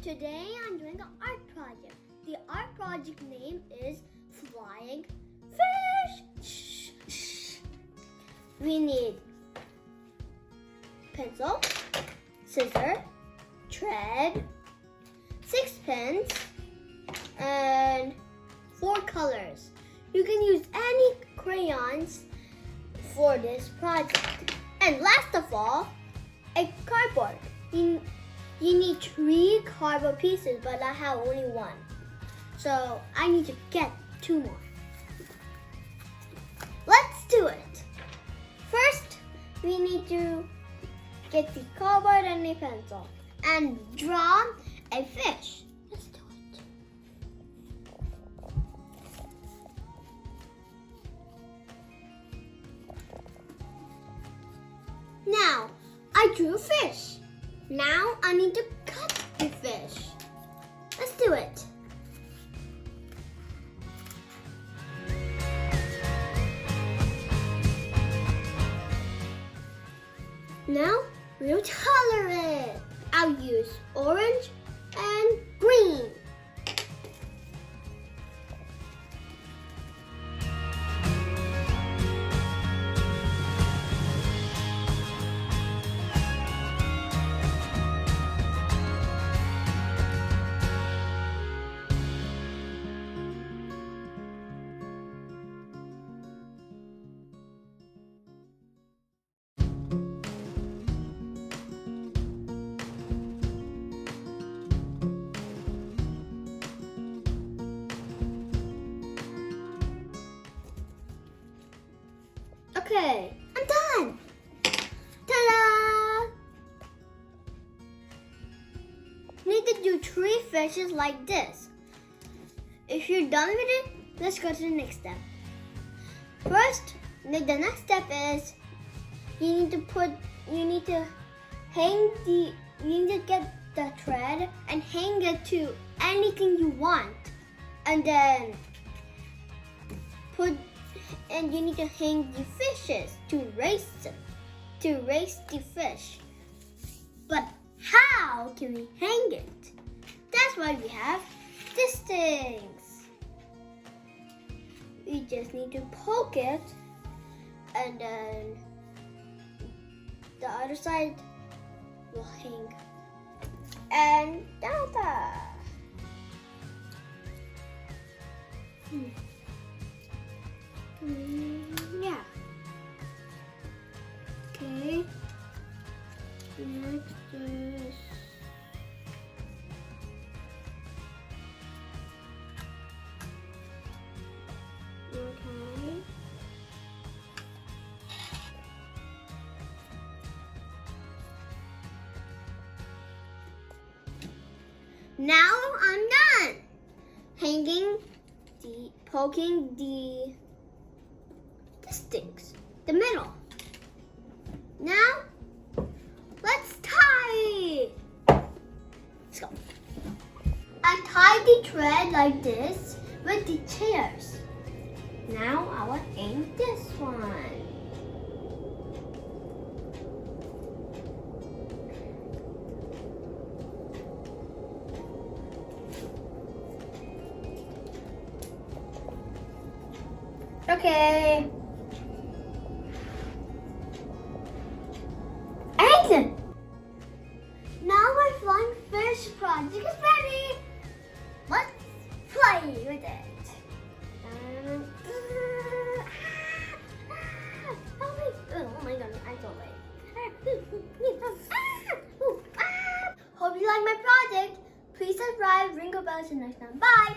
Today I'm doing an art project. The art project name is Flying Fish. We need pencil, scissors, thread, 6 pens, and 4 colors. You can use any crayons for this project. And last of all, a cardboard. You need 3 cardboard pieces, but I have only 1. So I need to get 2 more. Let's do it. First, we need to get the cardboard and a pencil and draw a fish. Let's do it. Now, I drew a fish. Now I need to cut the fish. Let's do it. Now we'll color it. I'll use orange and green. Okay, I'm done. Ta-da! Need to do 3 fishes like this. If you're done with it, let's go to the next step. First, the next step is you need to get the thread and hang it to anything you want, and then you need to hang the fishes to race the fish. But how can we hang it? That's why we have these things. We just need to poke it, and then the other side will hang. And ta-da! Yeah. Okay. Next is okay. Now I'm done poking the sticks, the middle. Now, let's tie. Let's go. I tied the thread like this with the chairs. Now I will hang this one. Okay. Excellent. Now my flying fish project is ready. Let's play with it. Oh my god, I'm so late. Hope you like my project. Please subscribe, ring the bell, see you next time. Bye.